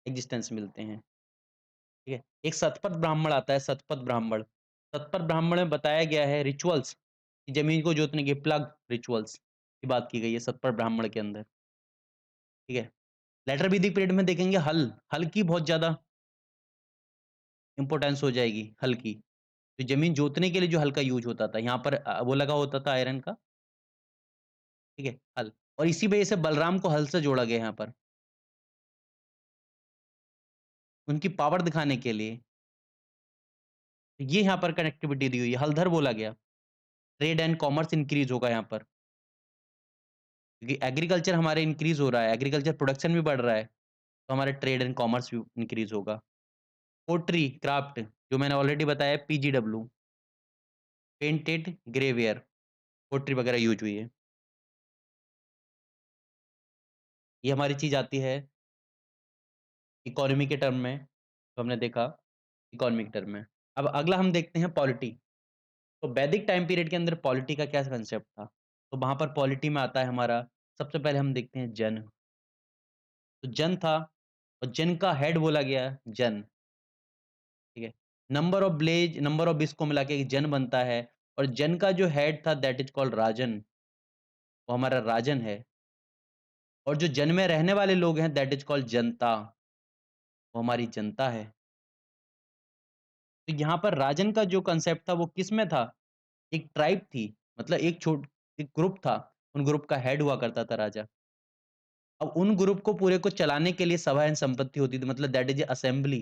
एक्जिस्टेंस मिलते हैं, ठीक है। एक शतपथ ब्राह्मण आता है, शतपथ ब्राह्मण। शतपथ ब्राह्मण में बताया गया है रिचुअल्स कि ज़मीन को जोतने के प्लग रिचुअल्स की बात की गई है शतपथ ब्राह्मण के अंदर, ठीक है। लेटर वैदिक पीरियड में देखेंगे हल, हल की बहुत ज़्यादा इम्पोर्टेंस हो जाएगी, हल की। तो ज़मीन जोतने के लिए जो हल का यूज़ होता था, यहाँ पर वो लगा होता था आयरन का, ठीक है, हल। और इसी वजह से बलराम को हल से जोड़ा गया यहाँ पर, उनकी पावर दिखाने के लिए। ये यहाँ पर कनेक्टिविटी दी हुई है, हलधर बोला गया। ट्रेड एंड कॉमर्स इंक्रीज़ होगा यहाँ पर, क्योंकि एग्रीकल्चर हमारे इंक्रीज़ हो रहा है, एग्रीकल्चर प्रोडक्शन भी बढ़ रहा है, तो हमारा ट्रेड एंड कॉमर्स भी इंक्रीज़ होगा। पोट्री, क्राफ्ट जो मैंने ऑलरेडी बताया पीजीडब्ल्यू, पेंटेड ग्रेवेयर, पोट्री वगैरह यूज़ हुई है। ये हमारी चीज़ आती है इकोनॉमी के टर्म में, तो हमने देखा इकोनॉमी के टर्म में। अब अगला हम देखते हैं पॉलिटी। तो वैदिक टाइम पीरियड के अंदर पॉलिटी का क्या कांसेप्ट था? तो वहाँ पर पॉलिटी में आता है हमारा सबसे पहले हम देखते हैं जन। तो जन था और जन का हेड बोला गया जन, ठीक है। नंबर ऑफ बीस को मिला के एक जन बनता है और जन का जो हेड था दैट इज़ कॉल्ड राजन, वो हमारा राजन है और जो जन में रहने वाले लोग हैं दैट इज़ कॉल्ड जनता, वो हमारी जनता है। तो यहाँ पर राजन का जो कांसेप्ट था वो किसमें था? एक ट्राइब थी, मतलब एक ग्रुप था, उन ग्रुप का हेड हुआ करता था राजा। अब उन ग्रुप को पूरे को चलाने के लिए सभा एंड संपत्ति होती थी, मतलब दैट इज़ असेंबली,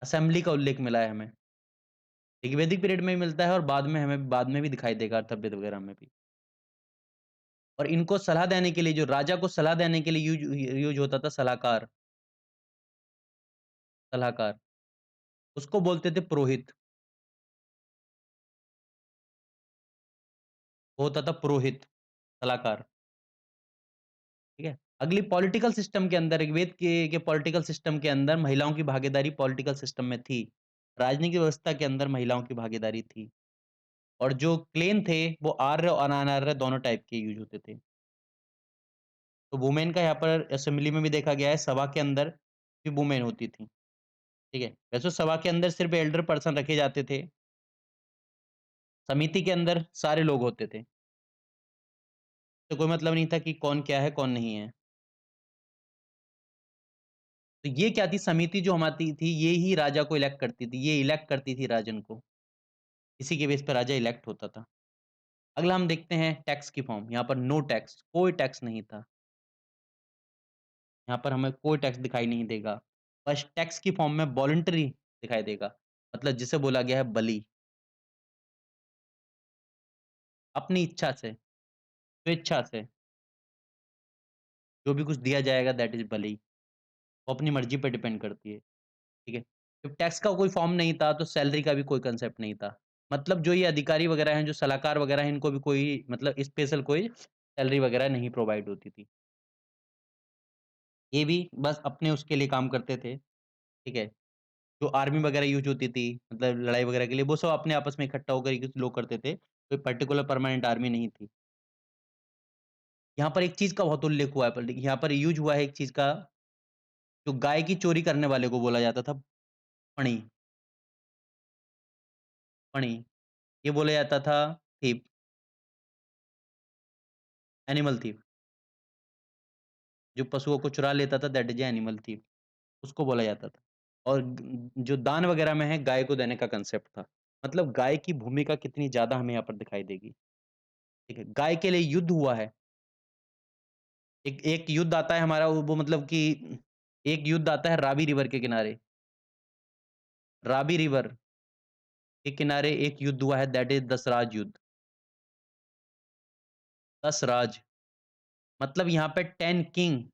असेंबली का उल्लेख मिला है हमें। ऋग्वैदिक पीरियड में भी मिलता है और बाद में भी दिखाई देगा अर्थव्यद वगैरह में भी। और इनको सलाह देने के लिए जो राजा को सलाह देने के लिए यूज़ होता था सलाहकार, सलाहकार, उसको बोलते थे पुरोहित, वो होता था पुरोहित, सलाहकार, ठीक है। अगली पॉलिटिकल सिस्टम के अंदर ऋग्वेद के पॉलिटिकल सिस्टम के अंदर महिलाओं की भागीदारी पॉलिटिकल सिस्टम में थी। राजनीतिक व्यवस्था के अंदर महिलाओं की भागीदारी थी और जो क्लेन थे वो आर्य और अनार्य दोनों टाइप के यूज़ होते थे। तो वुमेन का यहाँ पर असेंबली में भी देखा गया है, सभा के अंदर भी वुमेन होती थी, ठीक है। वैसे सभा के अंदर सिर्फ़ एल्डर पर्सन रखे जाते थे, समिति के अंदर सारे लोग होते थे। तो कोई मतलब नहीं था कि कौन क्या है, कौन नहीं है। तो ये क्या थी समिति जो हमारी थी, ये ही राजा को इलेक्ट करती थी, ये इलेक्ट करती थी राजन को। इसी के बेस पे राजा इलेक्ट होता था। अगला हम देखते हैं टैक्स की फॉर्म, यहाँ पर नो टैक्स, कोई टैक्स नहीं था। यहाँ पर हमें कोई टैक्स दिखाई नहीं देगा। बस टैक्स की फॉर्म में वॉलंटरी दिखाई देगा, मतलब जिसे बोला गया है बलि, अपनी इच्छा से, स्वेच्छा से, जो भी कुछ दिया जाएगा दैट इज़ बलि, वो अपनी मर्ज़ी पे डिपेंड करती है, ठीक है। जब टैक्स का कोई फॉर्म नहीं था, तो सैलरी का भी कोई कांसेप्ट नहीं था। मतलब जो ये अधिकारी वगैरह हैं, जो सलाहकार वगैरह हैं, इनको भी कोई मतलब स्पेशल कोई सैलरी वगैरह नहीं प्रोवाइड होती थी। ये भी बस अपने उसके लिए काम करते थे, ठीक है। जो आर्मी वगैरह यूज़ होती थी, मतलब लड़ाई वगैरह के लिए, वो सब अपने आपस में इकट्ठा होकर के लोग करते थे। कोई पर्टिकुलर परमानेंट आर्मी नहीं थी। यहाँ पर एक चीज़ का बहुत उल्लेख हुआ है यहाँ पर यूज़ हुआ है एक चीज़ का, जो गाय की चोरी करने वाले को बोला जाता था फणी, फणी। ये बोला जाता था थीफ, एनिमल थीफ, जो पशुओं को चुरा लेता था that is a animal thief, उसको बोला जाता था। और जो दान वगैरह में है गाय को देने का कांसेप्ट था। मतलब गाय की भूमिका कितनी ज़्यादा हमें यहाँ पर दिखाई देगी, ठीक है? गाय के लिए युद्ध हुआ है। एक एक युद्ध आता है हमारा वो मतलब कि एक युद्ध आता है रावी रिवर के किनारे। रावी रिवर के किनारे एक युद्ध हुआ है दैट इज़ दसराज युद्ध। दसराज मतलब यहाँ पे 10 किंग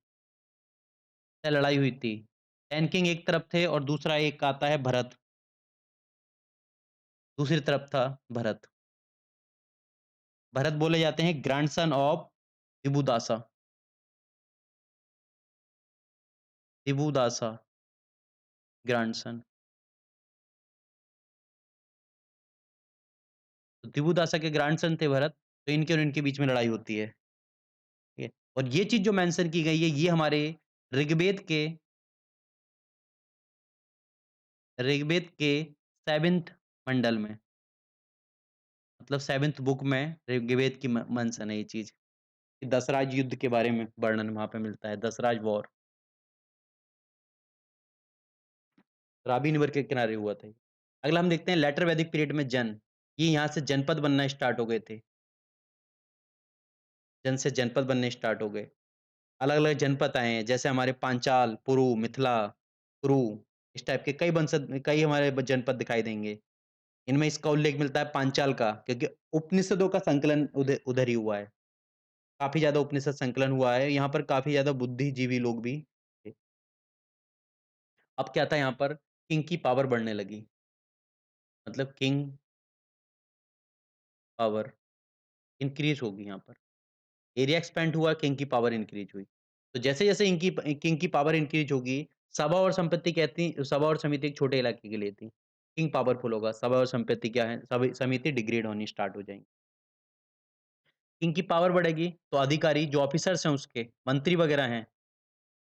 से लड़ाई हुई थी। 10 किंग एक तरफ थे और दूसरा एक आता है भरत, दूसरी तरफ था भरत। भरत बोले जाते हैं ग्रैंडसन ऑफ दिबुदासा, दिबुदासा ग्रैंडसन। तो दिबुदासा के ग्रैंडसन थे भरत, तो इनके और इनके बीच में लड़ाई होती है, ठीक है? और ये चीज़ जो मेंशन की गई है ये हमारे ऋग्वेद के 7th मंडल में मतलब 7th बुक में ऋग्वेद की मेंशन है ये चीज़, कि दसराज युद्ध के बारे में वर्णन वहाँ पे मिलता है, दसराज वॉर, राबी रिवर के किनारे हुआ था ये। अगला हम देखते हैं लेटर वैदिक पीरियड में ये यहाँ से जनपद बनना स्टार्ट हो गए थे। से जनपद बनने स्टार्ट हो गए। अलग-अलग जनपद आए हैं, जैसे हमारे पांचाल, पुरु, मिथिला, कुरु, इस टाइप के कई हमारे जनपद दिखाई देंगे। इनमें इसका उल्लेख मिलता है पांचाल का, क्योंकि उपनिषदों का संकलन उधर ही हुआ है। काफ़ी ज़्यादा उपनिषद संकलन हुआ है, यहाँ पर काफ़ी ज़्यादा बुद्धिजीवी लोग भी थे। अब क्या था यहाँ पर, किंग की पावर बढ़ने लगी, मतलब किंग पावर इंक्रीज़ होगी यहाँ पर। एरिया एक्सपैंड हुआ, किंग की पावर इंक्रीज़ हुई। तो जैसे-जैसे इनकी किंग की पावर इंक्रीज़ होगी, सभा और समिति एक छोटे इलाके के लिए थी। किंग पावरफुल होगा, सभा और संपत्ति क्या है, सभी समिति डिग्रेड होनी स्टार्ट हो जाएँगी। किंग की पावर बढ़ेगी, तो अधिकारी जो ऑफिसर्स हैं उसके, मंत्री वगैरह हैं,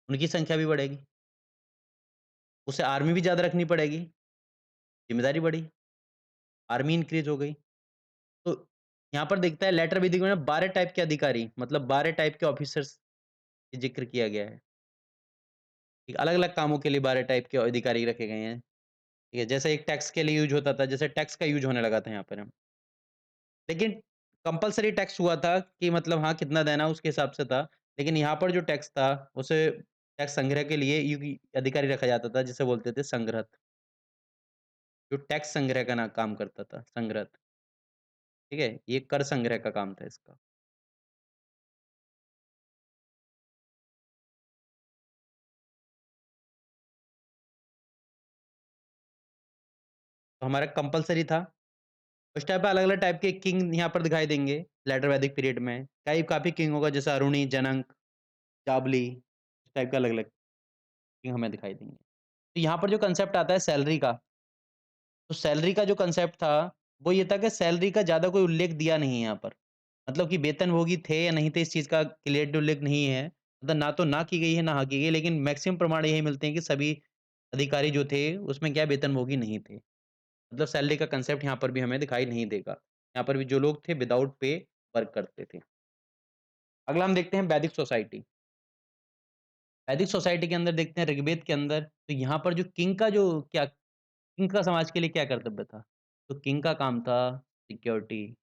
उनकी संख्या भी बढ़ेगी। उसे आर्मी भी ज़्यादा रखनी पड़ेगी, ज़िम्मेदारी बढ़ी, आर्मी इंक्रीज़ हो गई। तो यहाँ पर दिखता है लेटर वैदिक में 12 टाइप के अधिकारी, मतलब 12 टाइप के ऑफिसर्स का ज़िक्र किया गया है। ठीक, अलग-अलग कामों के लिए 12 टाइप के अधिकारी रखे गए हैं। ठीक है, जैसे एक टैक्स के लिए यूज़ होता था, जैसे टैक्स का यूज़ होने लगा था यहाँ पर हम। लेकिन कंपल्सरी टैक्स हुआ था कि मतलब हाँ, कितना देना उसके हिसाब से था। लेकिन यहाँ पर जो टैक्स था, उसे टैक्स संग्रह के लिए अधिकारी रखा जाता था, जिसे बोलते थे संग्रहक, जो टैक्स संग्रह का ना काम करता था, संग्रहक, ठीक है? ये कर संग्रह का काम था इसका। तो हमारा कंपल्सरी था। उस टाइम पे अलग-अलग टाइप के किंग यहाँ पर दिखाई देंगे, लेटर वैदिक पीरियड में। कई काफ़ी किंग होगा, जैसे अरुणी, जनक, जाबली, इस टाइप के अलग-अलग किंग हमें दिखाई देंगे। तो यहाँ पर जो कांसेप्ट आता है सैलरी का, तो सैलरी का जो कांसेप्ट था, वो ये था कि सैलरी का ज़्यादा कोई उल्लेख दिया नहीं है यहाँ पर। मतलब कि वेतनभोगी थे या नहीं थे, इस चीज़ का क्लियर उल्लेख नहीं है। मतलब ना तो ना की गई है, ना हाँ की गई है, लेकिन मैक्सिमम प्रमाण यही मिलते हैं कि सभी अधिकारी जो थे, उसमें क्या वेतनभोगी नहीं थे। मतलब सैलरी का कांसेप्ट यहाँ पर भी हमें दिखाई नहीं देगा। यहाँ पर भी जो लोग थे विदाउट पे वर्क करते थे। अगला हम देखते हैं वैदिक सोसाइटी। वैदिक सोसाइटी के अंदर देखते हैं ऋग्वेद के अंदर, तो यहाँ पर जो किंग का समाज के लिए क्या कर्तव्य था? तो किंग का काम था सिक्योरिटी।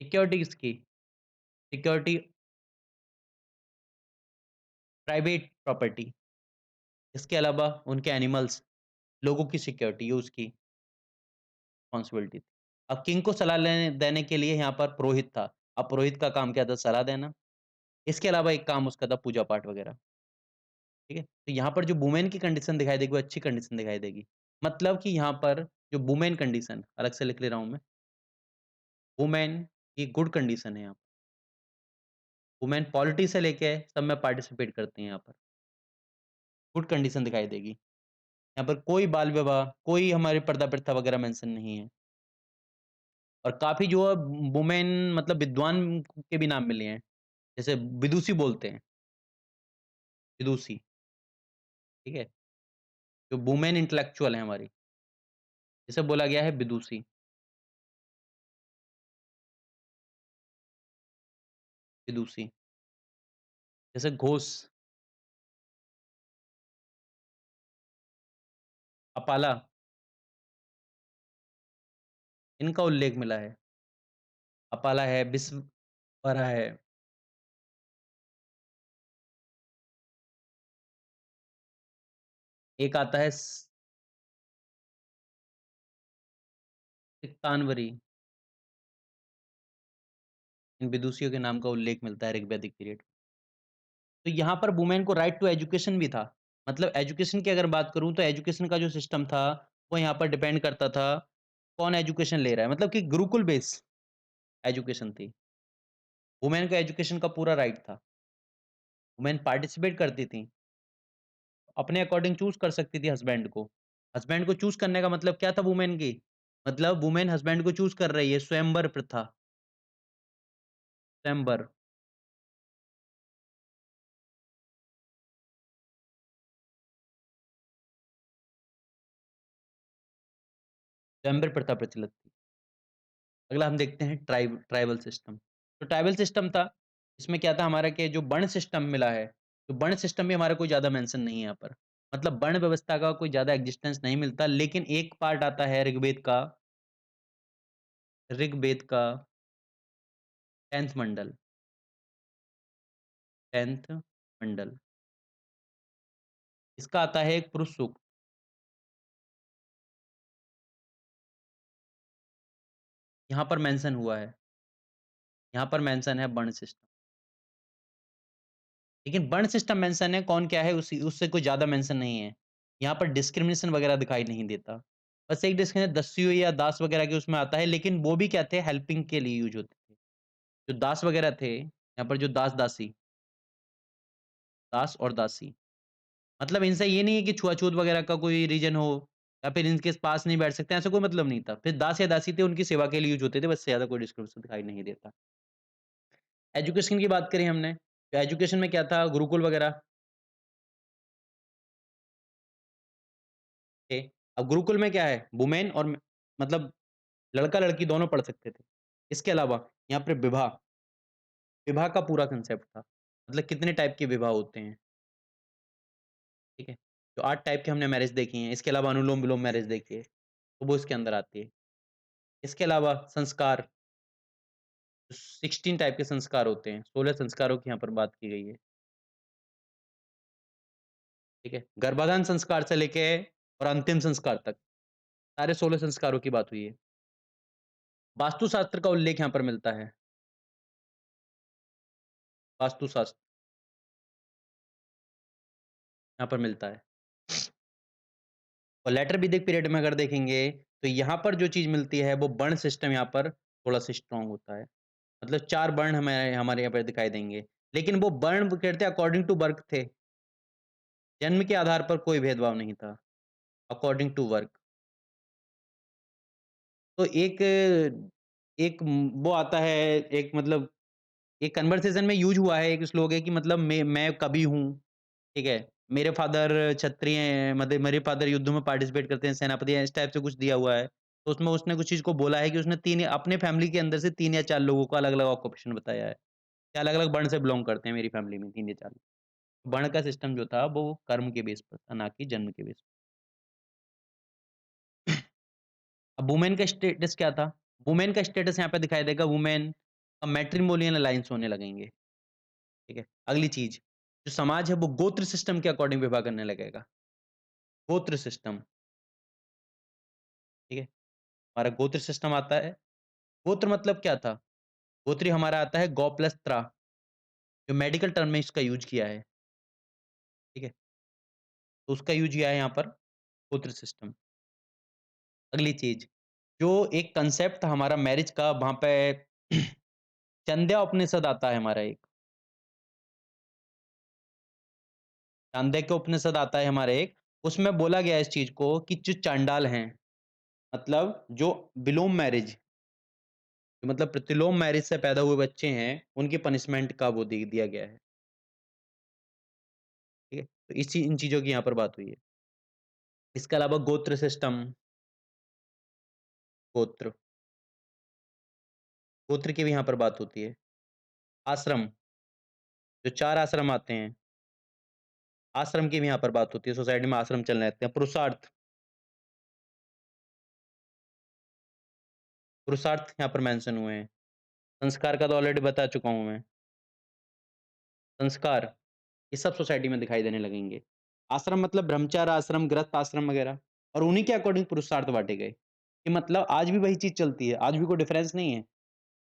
सिक्योरिटी किसकी? सिक्योरिटी प्राइवेट प्रॉपर्टी, इसके अलावा उनके एनिमल्स, लोगों की सिक्योरिटी ये उसकी रिस्पॉन्सिबिलिटी थी। अब किंग को सलाह लेने देने के लिए यहाँ पर पुरोहित था। अब पुरोहित का काम क्या था? सलाह देना। इसके अलावा एक काम उसका था पूजा-पाठ वगैरह, ठीक है? तो यहाँ पर जो वुमेन की कंडीशन दिखाई देगी वो अच्छी कंडीशन दिखाई देगी। मतलब कि यहाँ पर जो वुमेन कंडीशन अलग से लिख ले रहा हूँ मैं, वुमेन की गुड कंडीशन है यहाँ। वुमेन पॉलिटी से लेके सब में पार्टिसिपेट करती हैं यहाँ पर। गुड कंडीशन दिखाई देगी। यहाँ पर कोई बाल विवाह, कोई हमारे पर्दा प्रथा वगैरह मेंशन नहीं है। और काफ़ी जो है वुमेन मतलब विद्वान के भी नाम मिले हैं। जैसे विदुषी बोलते हैं, विदुषी, ठीक है? जो वुमेन इंटेलेक्चुअल हैं हमारी। जिसे बोला गया है विदुषी, विदुषी। जैसे घोष, अपाला, इनका उल्लेख मिला है। अपाला है, विश्ववरा है, एक आता है सिकतानवरी। इन विदुषियों के नाम का उल्लेख मिलता है ऋग्वैदिक पीरियड। तो यहाँ पर वुमेन को राइट टू एजुकेशन भी था। मतलब एजुकेशन की अगर बात करूँ तो एजुकेशन का जो सिस्टम था, वो यहाँ पर डिपेंड करता था, कौन एजुकेशन ले रहा है। मतलब कि गुरुकुल बेस एजुकेशन थी। वुमेन को एजुकेशन का पूरा राइट था। वुमेन पार्टिसिपेट करती थी, अपने अकॉर्डिंग चूज़ कर सकती थी हस्बैंड को। हस्बैंड को चूज़ करने का मतलब क्या था वुमेन की? मतलब वुमेन हस्बैंड को चूज़ कर रही है, स्वयंवर प्रथा, स्वयंवर, स्वयंवर प्रथा प्रचलित थी। अगला हम देखते हैं ट्राइबल सिस्टम। तो ट्राइबल सिस्टम था, इसमें क्या था हमारा कि जो वर्ण सिस्टम मिला है, तो वर्ण सिस्टम भी हमारा कोई ज़्यादा मेंशन नहीं है यहाँ पर। मतलब वर्ण व्यवस्था का कोई ज़्यादा एग्जिस्टेंस नहीं मिलता, लेकिन एक पार्ट आता है ऋग्वेद का 10th मंडल, 10th मंडल। इसका आता है एक पुरुष सूक्त, यहाँ पर मेंशन हुआ है, यहाँ पर मेंशन है वर्ण सिस्टम। लेकिन वर्ण सिस्टम मेंशन है, कौन क्या है उसी उससे कोई ज़्यादा मेंशन नहीं है। यहाँ पर डिस्क्रिमिनेशन वगैरह दिखाई नहीं देता। बस एक डिस्क्रिमिनेशन दस्यु या दास वगैरह के उसमें आता है, लेकिन वो भी क्या थे, हेल्पिंग के लिए यूज़ होते थे। जो दास वगैरह थे, यहाँ पर जो दास-दासी, दास और दासी, मतलब इनसे ये नहीं है कि छुआ-छूत वगैरह का कोई रीज़न हो या फिर इनके पास नहीं बैठ सकते, ऐसा कोई मतलब नहीं था। फिर दास या दासी थे, उनकी सेवा के लिए यूज़ होते थे, बस इससे ज़्यादा कोई डिस्क्रिमिनेशन दिखाई नहीं देता। एजुकेशन की बात करी हमने, तो एजुकेशन में क्या था, गुरुकुल वगैरह थे। अब गुरुकुल में क्या है, वुमेन और मतलब लड़का-लड़की दोनों पढ़ सकते थे। इसके अलावा यहाँ पे विवाह, विवाह का पूरा कांसेप्ट था। मतलब कितने टाइप के विवाह होते हैं, ठीक है? तो 8 टाइप के हमने मैरिज देखी हैं। इसके अलावा अनुलोम-विलोम मैरिज देखी है, तो वो इसके अंदर आती है। इसके अलावा संस्कार, 16 टाइप के संस्कार होते हैं। 16 संस्कारों की यहाँ पर बात की गई है, ठीक है? गर्भाधान संस्कार से लेके और अंतिम संस्कार तक, सारे 16 संस्कारों की बात हुई है। वास्तुशास्त्र का उल्लेख यहाँ पर मिलता है, वास्तुशास्त्र यहाँ पर मिलता है। और लेटर वैदिक पीरियड में अगर देखेंगे, तो यहाँ पर जो चीज़ मिलती है, वो वर्ण सिस्टम यहाँ पर थोड़ा-सा स्ट्रॉन्ग होता है। मतलब 4 वर्ण हमें हमारे यहाँ पे दिखाई देंगे। लेकिन वो वर्ण वो कहते हैं अकॉर्डिंग टू बर्थ थे। जन्म के आधार पर कोई भेदभाव नहीं था, अकॉर्डिंग टू वर्क। तो एक वो आता है, एक मतलब एक कन्वर्सेशन में यूज़ हुआ है, एक श्लोक है कि मतलब मैं कवि हूँ, ठीक है? मेरे फादर क्षत्रिय हैं, मतलब मेरे फादर युद्धों में पार्टिसिपेट करते हैं, सेनापति हैं, इस टाइप से कुछ दिया हुआ है। तो उसमें उसने कुछ चीज़ को बोला है कि उसने 3 अपने फैमिली के अंदर से 3 या 4 लोगों को अलग-अलग ऑक्यूपेशन बताया है, कि अलग-अलग वर्ण से बिलॉन्ग करते हैं मेरी फैमिली में 3 या 4। वर्ण का सिस्टम जो था वो कर्म के बेस पर था, ना कि जन्म के बेस पे। अब वुमेन का स्टेटस क्या था? वुमेन का स्टेटस यहाँ पे दिखाई देगा, वुमेन का मैट्रिमोनियल अलायंस होने लगेंगे, ठीक है? अगली चीज़, जो समाज है वो गोत्र सिस्टम के अकॉर्डिंग विवाह करने लगेगा, गोत्र सिस्टम, ठीक है? हमारा गोत्र सिस्टम आता है। गोत्र मतलब क्या था? गोत्र हमारा आता है गौ प्लस त्रा, जो मेडिकल टर्म में इसका यूज़ किया है, ठीक है? तो उसका यूज़ किया है यहाँ पर गोत्र सिस्टम। अगली चीज़, जो एक कांसेप्ट हमारा मैरिज का वहाँ पे चंद्या उपनिषद आता है हमारा एक, चाणक्य उपनिषद आता है हमारा एक, उसमें बोला गया है इस चीज़ को कि जो चांडाल हैं, मतलब जो विलोम मैरिज, मतलब प्रतिलोम मैरिज से पैदा हुए बच्चे हैं, उनकी पनिशमेंट का वो दे दिया गया है, ठीक है? तो इन चीज़ों की यहाँ पर बात हुई है। इसके अलावा गोत्र सिस्टम, गोत्र, गोत्र की भी यहाँ पर बात होती है। आश्रम, जो 4 आश्रम आते हैं, आश्रम की भी यहाँ पर बात होती है, सोसाइटी में आश्रम चलने लगते हैं। पुरुषार्थ, पुरुषार्थ यहाँ पर मेंशन हुए हैं। संस्कार का तो ऑलरेडी बता चुका हूँ मैं। संस्कार, ये सब सोसाइटी में दिखाई देने लगेंगे। आश्रम मतलब ब्रह्मचार्य आश्रम, गृहस्थ आश्रम वगैरह और उन्हीं के अकॉर्डिंग पुरुषार्थ बाँटे गए, कि मतलब आज भी वही चीज़ चलती है, आज भी कोई डिफरेंस नहीं है।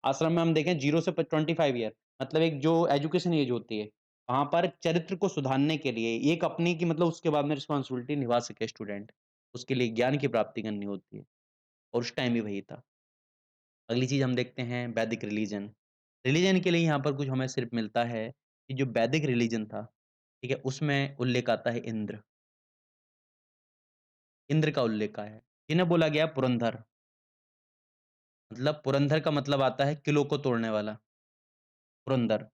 आश्रम में हम देखें 0 से प 25 ईयर मतलब एक जो एजुकेशन एज होती है, वहाँ पर चरित्र को सुधारने के लिए एक अपनी की मतलब उसके बाद में रिस्पॉन्सिबिलिटी निभा सके स्टूडेंट, उसके लिए ज्ञान की प्राप्ति करनी होती है और उस टाइम भी वही था। अगली चीज़ हम देखते हैं वैदिक रिलीजन। रिलीजन के लिए यहाँ पर कुछ हमें सिर्फ मिलता है कि जो वैदिक रिलीजन था, ठीक है? उसमें उल्लेख आता है इंद्र, इंद्र का उल्लेख आया है। इन्हें बोला गया पुरंदर, मतलब पुरंदर का मतलब आता है किलों को तोड़ने वाला, पुरंदर।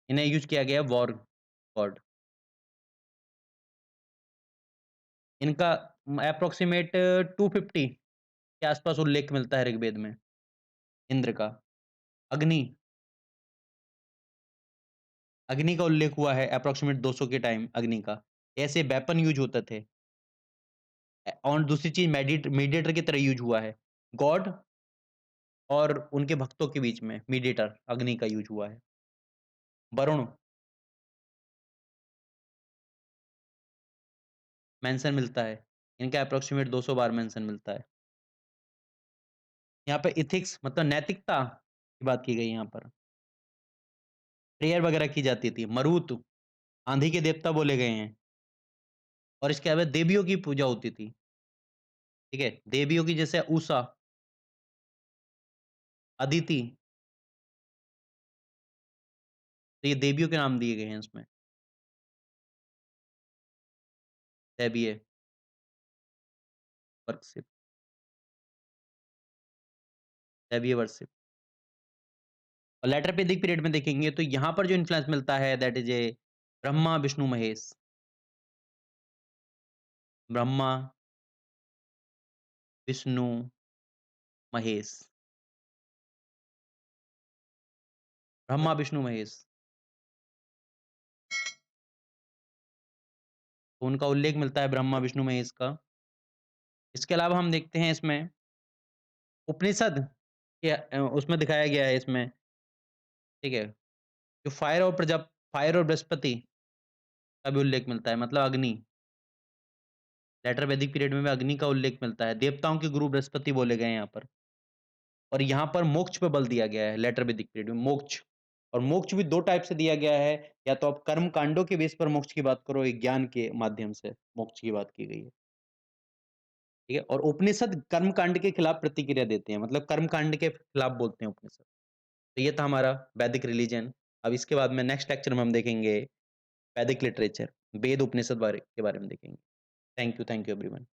इन्हें यूज़ किया गया वॉर गॉड। इनका एप्रोक्सिमेट 250 के आसपास उल्लेख मिलता है ऋग्वेद में, इंद्र का। अग्नि, अग्नि का उल्लेख हुआ है एप्रोक्सिमेट 200 के टाइम अग्नि का। ऐसे वेपन यूज़ होते थे। और दूसरी चीज़ मीडिएटर की तरह यूज़ हुआ है। गॉड और उनके भक्तों के बीच में मीडिएटर अग्नि का यूज़ हुआ है। वरुण मेंशन मिलता है। इनका एप्रोक्सिमेट 200 बार मेंशन मिलता है। यहाँ पे एथिक्स मतलब नैतिकता की बात की गई यहाँ पर। प्रेयर वगैरह की जाती थी। मरुत, आँधी के देवता बोले गए हैं और इसके अलावा देवियों की पूजा होती थी। ठीक है? देवियों की जैसे उषा, अदिति, तो ये देवियों के नाम दिए गए हैं इसमें। दैवीय वर्शिप, दैवीय वर्शिप। और लेटर वैदिक पीरियड में देखेंगे तो यहाँ पर जो इन्फ्लुएंस मिलता है that is a Brahma, Vishnu, Mahesh. Brahma, Vishnu, Mahesh. Brahma, Vishnu, Mahesh. तो उनका उल्लेख मिलता है ब्रह्मा, विष्णु, महेश का। इसके अलावा हम देखते हैं इसमें उपनिषद के उसमें दिखाया गया है इसमें, ठीक है? जो फायर और बृहस्पति का भी उल्लेख मिलता है मतलब अग्नि। लेटर वैदिक पीरियड में भी अग्नि का उल्लेख मिलता है। देवताओं के गुरु बृहस्पति बोले गए हैं यहाँ पर। और यहाँ पर मोक्ष पे बल दिया गया है लेटर वैदिक पीरियड में मोक्ष। और मोक्ष भी 2 टाइप से दिया गया है, या तो आप कर्म कांडों के बेस पर मोक्ष की बात करो, एक ज्ञान के माध्यम से मोक्ष की बात की गई है। ठीक है? और उपनिषद कर्म कांड के खिलाफ प्रतिक्रिया देते हैं, मतलब कर्म कांड के खिलाफ बोलते हैं उपनिषद। तो ये था हमारा वैदिक रिलीजन। अब इसके बाद में नेक्स्ट लेक्चर में हम देखेंगे वैदिक लिटरेचर, वेद उपनिषद बारे के बारे में देखेंगे। Thank you everyone.